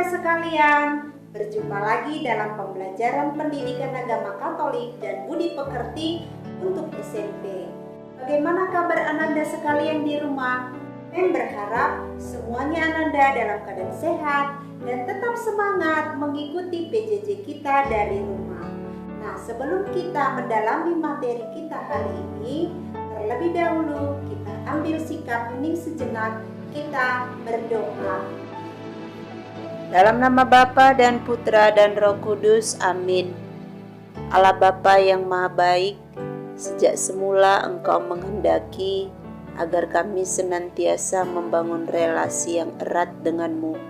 sekalian, berjumpa lagi dalam pembelajaran pendidikan agama Katolik dan budi pekerti untuk SMP. Bagaimana kabar Ananda sekalian di rumah? Em berharap semuanya Ananda dalam keadaan sehat dan tetap semangat mengikuti PJJ kita dari rumah. Nah, sebelum kita mendalami materi kita hari ini, terlebih dahulu kita ambil sikap hening sejenak, kita berdoa. Dalam nama Bapa dan Putra dan Roh Kudus, amin. Allah Bapa yang Maha Baik, sejak semula Engkau menghendaki agar kami senantiasa membangun relasi yang erat dengan-Mu.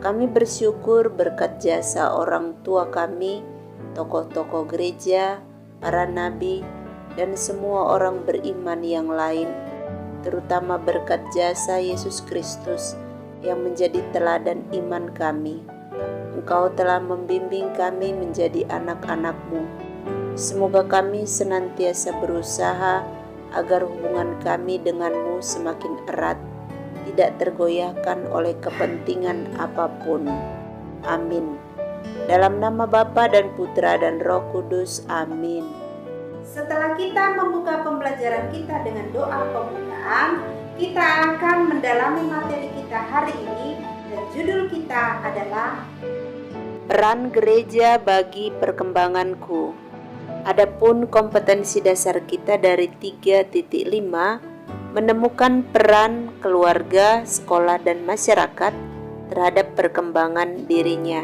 Kami bersyukur berkat jasa orang tua kami, tokoh-tokoh gereja, para nabi, dan semua orang beriman yang lain, terutama berkat jasa Yesus Kristus yang menjadi teladan iman kami. Engkau telah membimbing kami menjadi anak-anak-Mu. Semoga kami senantiasa berusaha agar hubungan kami dengan-Mu semakin erat, tidak tergoyahkan oleh kepentingan apapun. Amin. Dalam nama Bapa dan Putra dan Roh Kudus, amin. Setelah kita membuka pembelajaran kita dengan doa pembukaan, kita akan mendalami materi kita hari ini dan judul kita adalah Peran Gereja bagi Perkembanganku. Adapun kompetensi dasar kita dari 3.5 menemukan peran keluarga, sekolah, dan masyarakat terhadap perkembangan dirinya,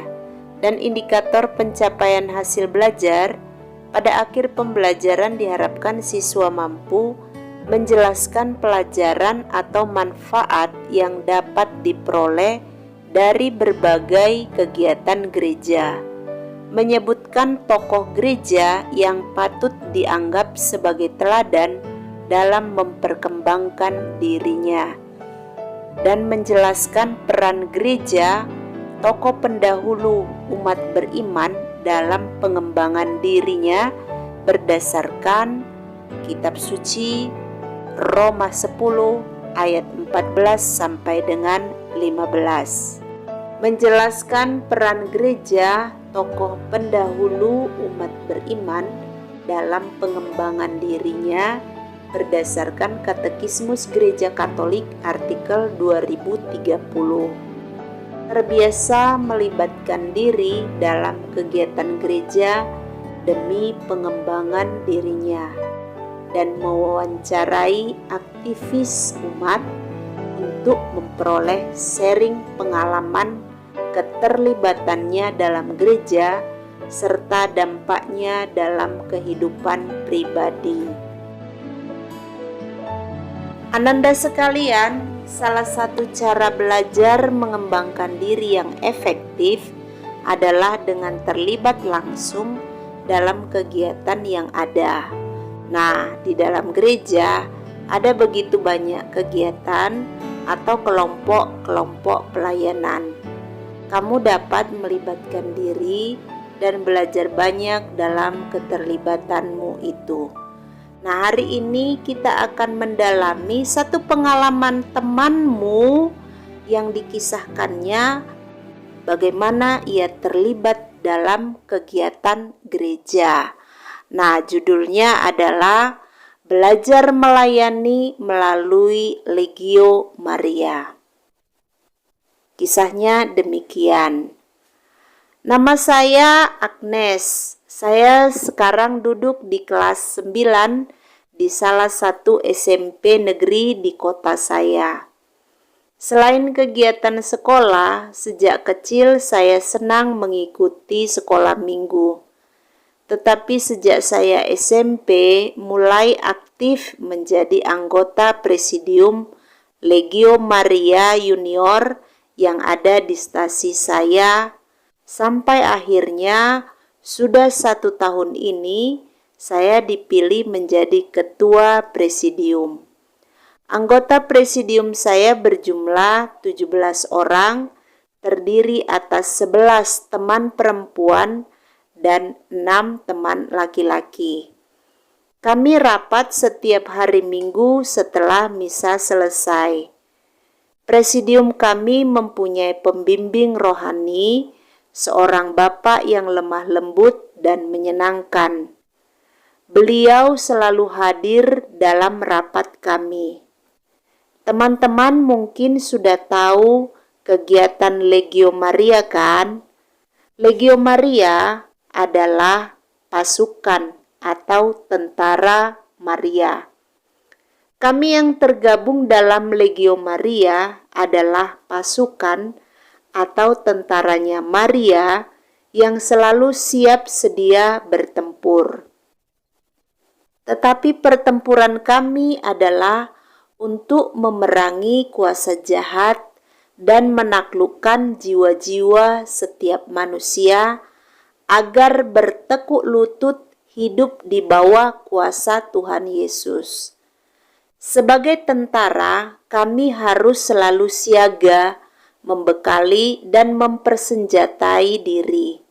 dan indikator pencapaian hasil belajar. Pada akhir pembelajaran diharapkan siswa mampu menjelaskan pelajaran atau manfaat yang dapat diperoleh dari berbagai kegiatan gereja, menyebutkan tokoh gereja yang patut dianggap sebagai teladan dalam memperkembangkan dirinya, dan menjelaskan peran gereja, tokoh pendahulu umat beriman dalam pengembangan dirinya berdasarkan kitab suci Roma 10 ayat 14 sampai dengan 15. Menjelaskan peran gereja, tokoh pendahulu umat beriman dalam pengembangan dirinya berdasarkan Katekismus Gereja Katolik artikel 2030. Terbiasa melibatkan diri dalam kegiatan gereja demi pengembangan dirinya, dan mewawancarai aktivis umat untuk memperoleh sharing pengalaman keterlibatannya dalam gereja serta dampaknya dalam kehidupan pribadi. Ananda sekalian, salah satu cara belajar mengembangkan diri yang efektif adalah dengan terlibat langsung dalam kegiatan yang ada. Nah, di dalam gereja ada begitu banyak kegiatan atau kelompok-kelompok pelayanan. Kamu dapat melibatkan diri dan belajar banyak dalam keterlibatanmu itu. Nah, hari ini kita akan mendalami satu pengalaman temanmu yang dikisahkannya bagaimana ia terlibat dalam kegiatan gereja. Nah, judulnya adalah Belajar Melayani Melalui Legio Maria. Kisahnya demikian. Nama saya Agnes. Saya sekarang duduk di kelas 9 di salah satu SMP negeri di kota saya. Selain kegiatan sekolah, sejak kecil saya senang mengikuti sekolah minggu. Tetapi sejak saya SMP mulai aktif menjadi anggota presidium Legio Maria Junior yang ada di stasi saya, sampai akhirnya sudah 1 tahun ini saya dipilih menjadi ketua presidium. Anggota presidium saya berjumlah 17 orang, terdiri atas 11 teman perempuan dan 6 teman laki-laki. Kami rapat setiap hari Minggu setelah misa selesai. Presidium kami mempunyai pembimbing rohani, seorang bapak yang lemah lembut dan menyenangkan. Beliau selalu hadir dalam rapat kami. Teman-teman mungkin sudah tahu kegiatan Legio Maria kan? Legio Maria adalah pasukan atau tentara Maria. Kami yang tergabung dalam Legio Maria adalah pasukan atau tentaranya Maria yang selalu siap sedia bertempur. Tetapi pertempuran kami adalah untuk memerangi kuasa jahat dan menaklukkan jiwa-jiwa setiap manusia agar bertekuk lutut hidup di bawah kuasa Tuhan Yesus. Sebagai tentara, kami harus selalu siaga, membekali dan mempersenjatai diri.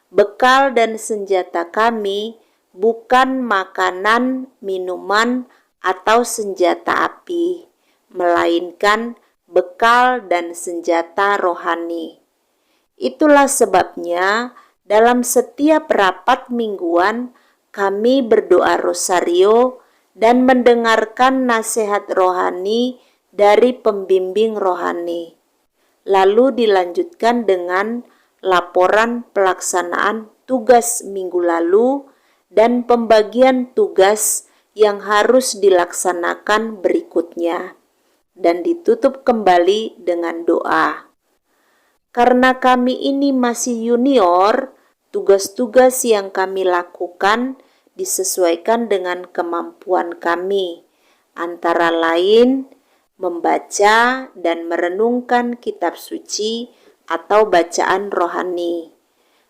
Bekal dan senjata kami bukan makanan, minuman, atau senjata api, melainkan bekal dan senjata rohani. Itulah sebabnya dalam setiap rapat mingguan kami berdoa rosario dan mendengarkan nasihat rohani dari pembimbing rohani. Lalu dilanjutkan dengan laporan pelaksanaan tugas minggu lalu dan pembagian tugas yang harus dilaksanakan berikutnya, dan ditutup kembali dengan doa. Karena kami ini masih junior, tugas-tugas yang kami lakukan disesuaikan dengan kemampuan kami, antara lain membaca dan merenungkan kitab suci atau bacaan rohani,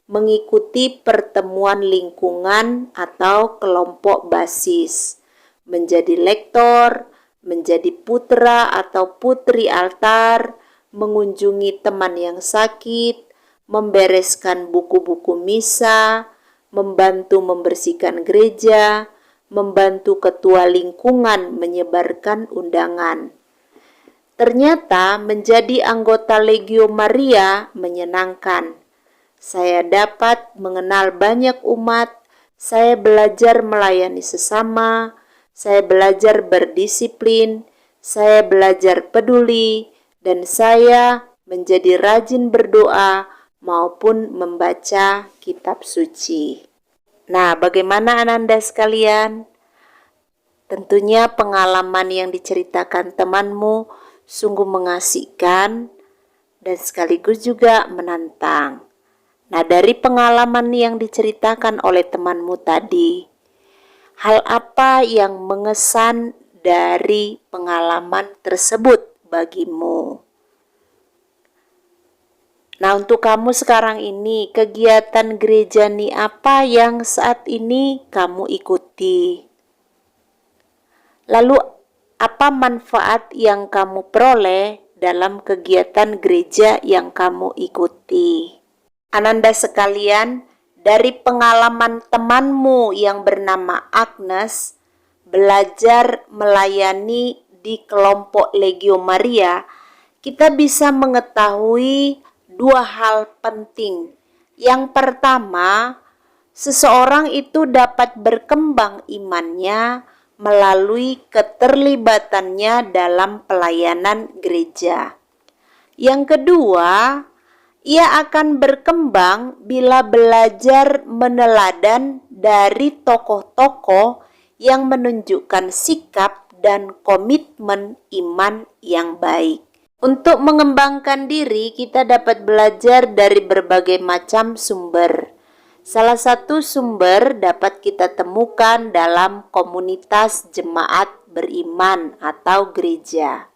mengikuti pertemuan lingkungan atau kelompok basis, menjadi lektor, menjadi putra atau putri altar, mengunjungi teman yang sakit, membereskan buku-buku misa, membantu membersihkan gereja, membantu ketua lingkungan menyebarkan undangan. Ternyata menjadi anggota Legio Maria menyenangkan. Saya dapat mengenal banyak umat, saya belajar melayani sesama, saya belajar berdisiplin, saya belajar peduli, dan saya menjadi rajin berdoa maupun membaca kitab suci. Nah, bagaimana Ananda sekalian? Tentunya pengalaman yang diceritakan temanmu sungguh mengasihkan dan sekaligus juga menantang. Nah, dari pengalaman yang diceritakan oleh temanmu tadi, hal apa yang mengesan dari pengalaman tersebut bagimu? Nah, untuk kamu sekarang ini, kegiatan gereja nih apa yang saat ini kamu ikuti? Lalu, apa manfaat yang kamu peroleh dalam kegiatan gereja yang kamu ikuti? Ananda sekalian, dari pengalaman temanmu yang bernama Agnes, belajar melayani di kelompok Legio Maria, kita bisa mengetahui dua hal penting. Yang pertama, seseorang itu dapat berkembang imannya melalui keterlibatannya dalam pelayanan gereja. Yang kedua, ia akan berkembang bila belajar meneladan dari tokoh-tokoh yang menunjukkan sikap dan komitmen iman yang baik. Untuk mengembangkan diri, kita dapat belajar dari berbagai macam sumber. Salah satu sumber dapat kita temukan dalam komunitas jemaat beriman atau gereja.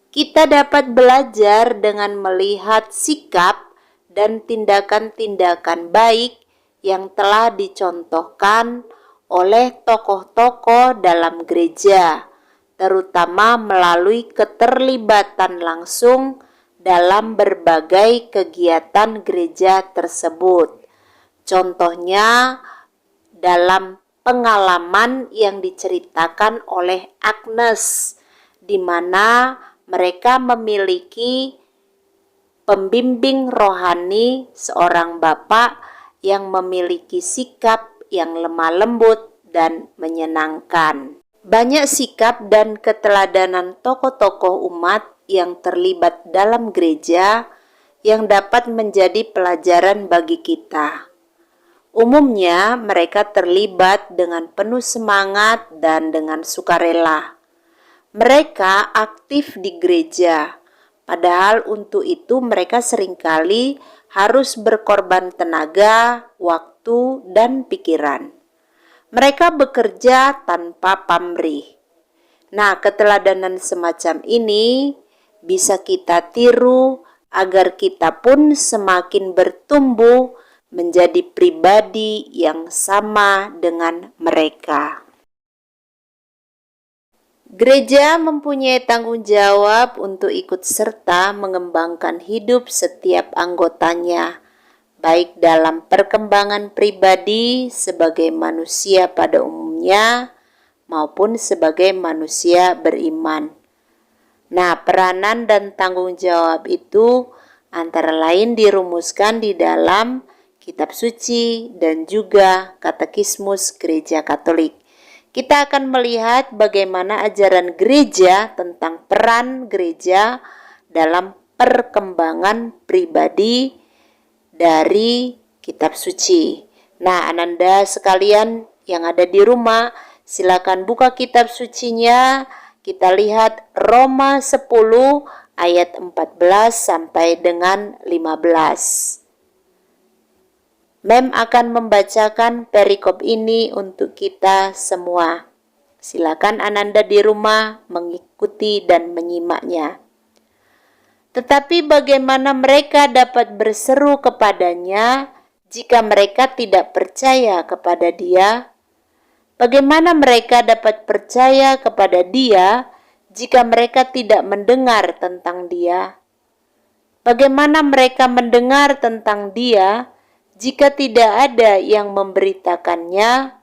Kita dapat belajar dengan melihat sikap dan tindakan-tindakan baik yang telah dicontohkan oleh tokoh-tokoh dalam gereja, terutama melalui keterlibatan langsung dalam berbagai kegiatan gereja tersebut. Contohnya dalam pengalaman yang diceritakan oleh Agnes, di mana mereka memiliki pembimbing rohani, seorang bapak yang memiliki sikap yang lemah lembut dan menyenangkan. Banyak sikap dan keteladanan tokoh-tokoh umat yang terlibat dalam gereja yang dapat menjadi pelajaran bagi kita. Umumnya mereka terlibat dengan penuh semangat dan dengan sukarela. Mereka aktif di gereja, padahal untuk itu mereka seringkali harus berkorban tenaga, waktu, dan pikiran. Mereka bekerja tanpa pamrih. Nah, keteladanan semacam ini bisa kita tiru agar kita pun semakin bertumbuh menjadi pribadi yang sama dengan mereka. Gereja mempunyai tanggung jawab untuk ikut serta mengembangkan hidup setiap anggotanya, baik dalam perkembangan pribadi sebagai manusia pada umumnya maupun sebagai manusia beriman. Nah, peranan dan tanggung jawab itu antara lain dirumuskan di dalam Kitab Suci dan juga Katekismus Gereja Katolik. Kita akan melihat bagaimana ajaran gereja tentang peran gereja dalam perkembangan pribadi dari Kitab Suci. Nah, Ananda sekalian yang ada di rumah, silakan buka Kitab Sucinya. Kita lihat Roma 10 ayat 14 sampai dengan 15. Mem akan membacakan perikop ini untuk kita semua. Silakan Ananda di rumah mengikuti dan menyimaknya. Tetapi bagaimana mereka dapat berseru kepadanya jika mereka tidak percaya kepada Dia? Bagaimana mereka dapat percaya kepada Dia jika mereka tidak mendengar tentang Dia? Bagaimana mereka mendengar tentang Dia jika tidak ada yang memberitakannya?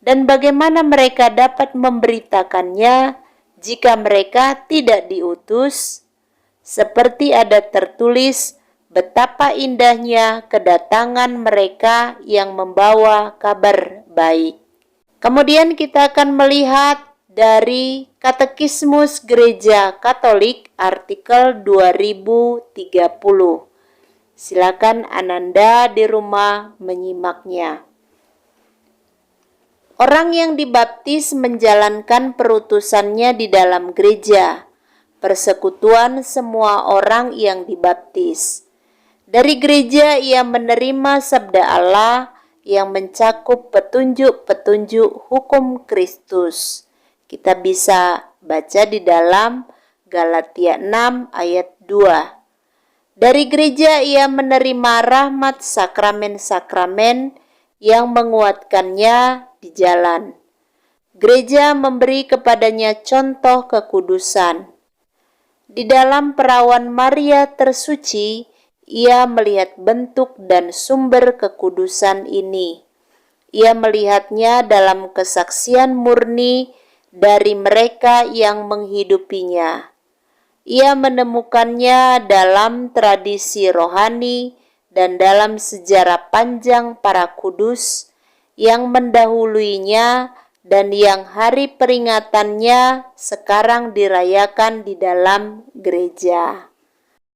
Dan bagaimana mereka dapat memberitakannya jika mereka tidak diutus? Seperti ada tertulis, betapa indahnya kedatangan mereka yang membawa kabar baik. Kemudian kita akan melihat dari Katekismus Gereja Katolik artikel 2030. Silakan Ananda di rumah menyimaknya. Orang yang dibaptis menjalankan perutusannya di dalam gereja, persekutuan semua orang yang dibaptis. Dari gereja ia menerima sabda Allah yang mencakup petunjuk-petunjuk hukum Kristus. Kita bisa baca di dalam Galatia 6 ayat 2. Dari gereja ia menerima rahmat sakramen-sakramen yang menguatkannya di jalan. Gereja memberi kepadanya contoh kekudusan. Di dalam perawan Maria tersuci, ia melihat bentuk dan sumber kekudusan ini. Ia melihatnya dalam kesaksian murni dari mereka yang menghidupinya. Ia menemukannya dalam tradisi rohani dan dalam sejarah panjang para kudus yang mendahuluinya dan yang hari peringatannya sekarang dirayakan di dalam gereja.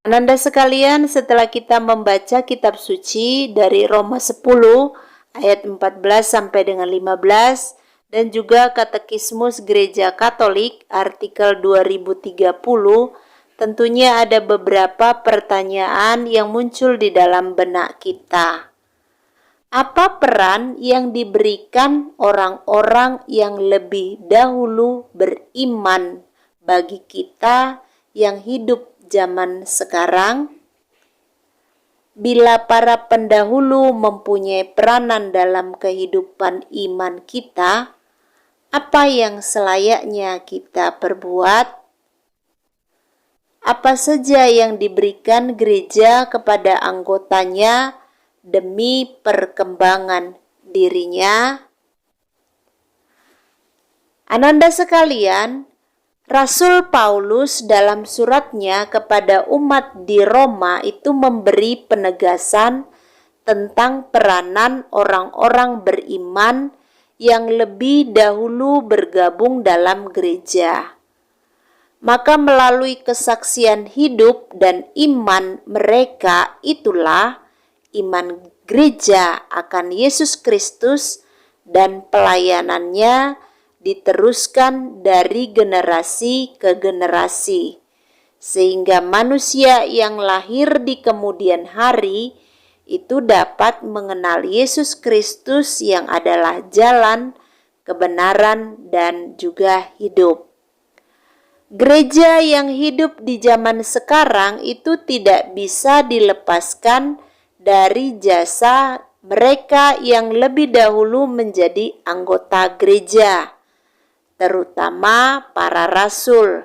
Ananda sekalian, setelah kita membaca kitab suci dari Roma 10 ayat 14 sampai dengan 15 dan juga Katekismus Gereja Katolik artikel 2030, tentunya ada beberapa pertanyaan yang muncul di dalam benak kita. Apa peran yang diberikan orang-orang yang lebih dahulu beriman bagi kita yang hidup zaman sekarang? Bila para pendahulu mempunyai peranan dalam kehidupan iman kita, apa yang selayaknya kita perbuat? Apa saja yang diberikan gereja kepada anggotanya demi perkembangan dirinya? Ananda sekalian, Rasul Paulus dalam suratnya kepada umat di Roma itu memberi penegasan tentang peranan orang-orang beriman yang lebih dahulu bergabung dalam gereja. Maka melalui kesaksian hidup dan iman mereka itulah iman gereja akan Yesus Kristus dan pelayanannya diteruskan dari generasi ke generasi, sehingga manusia yang lahir di kemudian hari itu dapat mengenal Yesus Kristus yang adalah jalan, kebenaran, dan juga hidup. Gereja yang hidup di zaman sekarang itu tidak bisa dilepaskan dari jasa mereka yang lebih dahulu menjadi anggota gereja, terutama para rasul.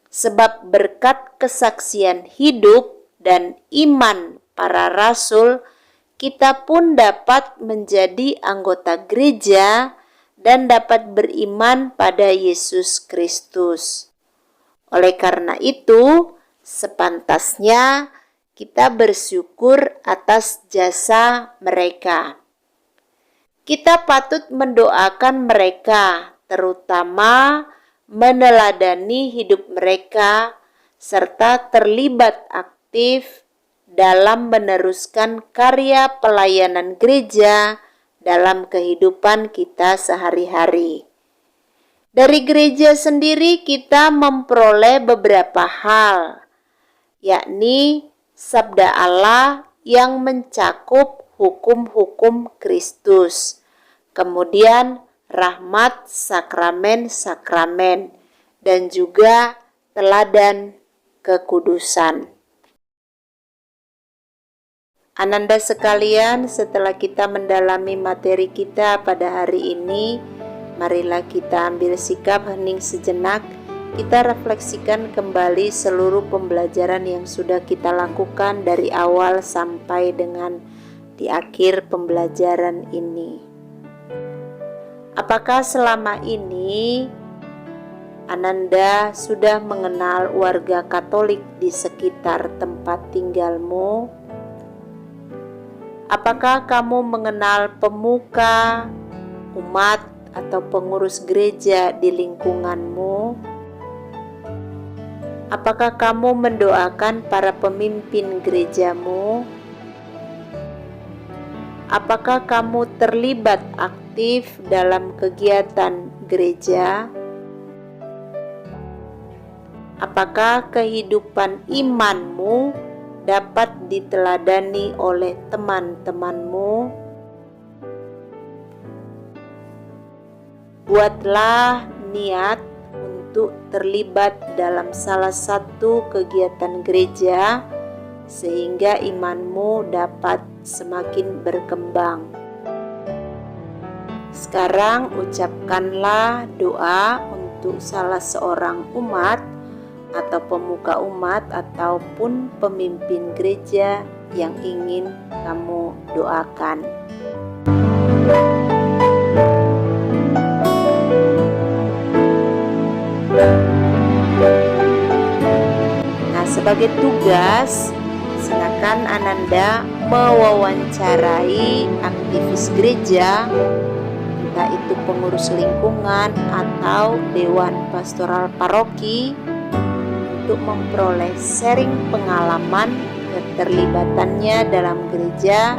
Sebab berkat kesaksian hidup dan iman para rasul, kita pun dapat menjadi anggota gereja dan dapat beriman pada Yesus Kristus. Oleh karena itu, sepantasnya kita bersyukur atas jasa mereka. Kita patut mendoakan mereka, terutama meneladani hidup mereka, serta terlibat aktif dalam meneruskan karya pelayanan gereja dalam kehidupan kita sehari-hari. Dari gereja sendiri kita memperoleh beberapa hal, yakni sabda Allah yang mencakup hukum-hukum Kristus, kemudian rahmat sakramen-sakramen, dan juga teladan kekudusan. Ananda sekalian, setelah kita mendalami materi kita pada hari ini, marilah kita ambil sikap hening sejenak. Kita refleksikan kembali seluruh pembelajaran yang sudah kita lakukan dari awal sampai dengan di akhir pembelajaran ini. Apakah selama ini Ananda sudah mengenal warga Katolik di sekitar tempat tinggalmu? Apakah kamu mengenal pemuka, umat, atau pengurus gereja di lingkunganmu? Apakah kamu mendoakan para pemimpin gerejamu? Apakah kamu terlibat aktif dalam kegiatan gereja? Apakah kehidupan imanmu dapat diteladani oleh teman-temanmu? Buatlah niat untuk terlibat dalam salah satu kegiatan gereja sehingga imanmu dapat semakin berkembang. Sekarang ucapkanlah doa untuk salah seorang umat atau pemuka umat ataupun pemimpin gereja yang ingin kamu doakan. Nah, sebagai tugas, silakan Ananda mewawancarai aktivis gereja, entah itu pengurus lingkungan atau dewan pastoral paroki, untuk memperoleh sharing pengalaman keterlibatannya dalam gereja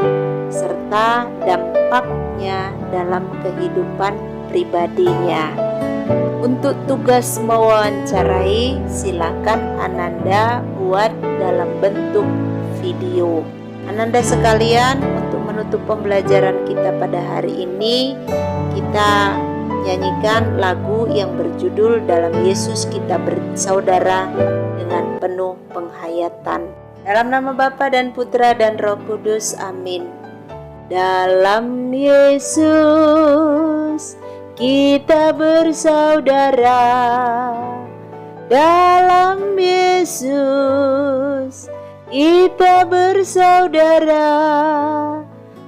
serta dampaknya dalam kehidupan pribadinya. Untuk tugas mewawancarai, silakan Ananda buat dalam bentuk video. Ananda sekalian, untuk menutup pembelajaran kita pada hari ini, kita nyanyikan lagu yang berjudul Dalam Yesus Kita Bersaudara dengan penuh penghayatan. Dalam nama Bapa dan Putra dan Roh Kudus, amin. Dalam Yesus kita bersaudara, dalam Yesus kita bersaudara,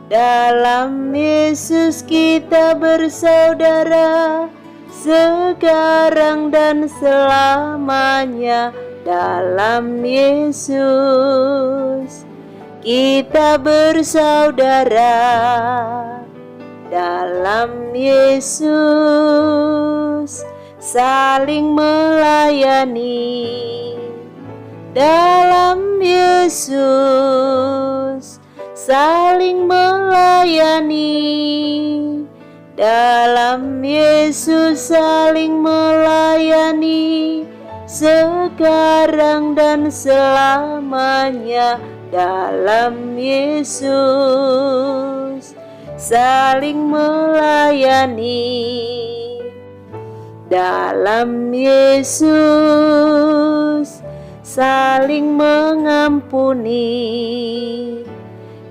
dalam Yesus kita bersaudara sekarang dan selamanya. Dalam Yesus kita bersaudara, dalam Yesus saling melayani, dalam Yesus saling melayani, dalam Yesus saling melayani, sekarang dan selamanya. Dalam Yesus saling melayani, dalam Yesus saling mengampuni,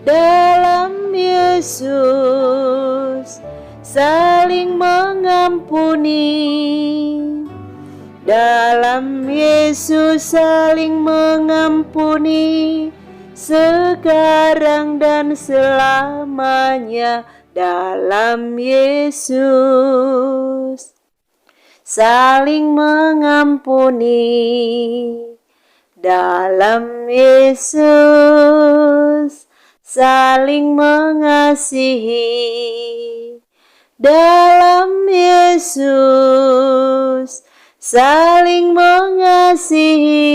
dalam Yesus saling mengampuni, dalam Yesus saling mengampuni, sekarang dan selamanya. Dalam Yesus saling mengampuni, dalam Yesus saling mengasihi, dalam Yesus saling mengasihi,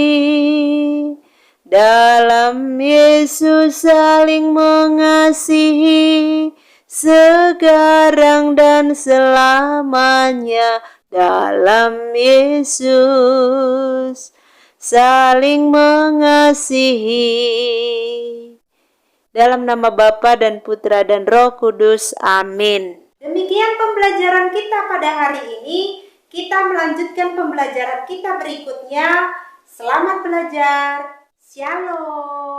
dalam Yesus saling mengasihi, sekarang dan selamanya. Dalam Yesus saling mengasihi. Dalam nama Bapa dan Putra dan Roh Kudus. Amin. Demikian pembelajaran kita pada hari ini. Kita melanjutkan pembelajaran kita berikutnya. Selamat belajar. Shalom.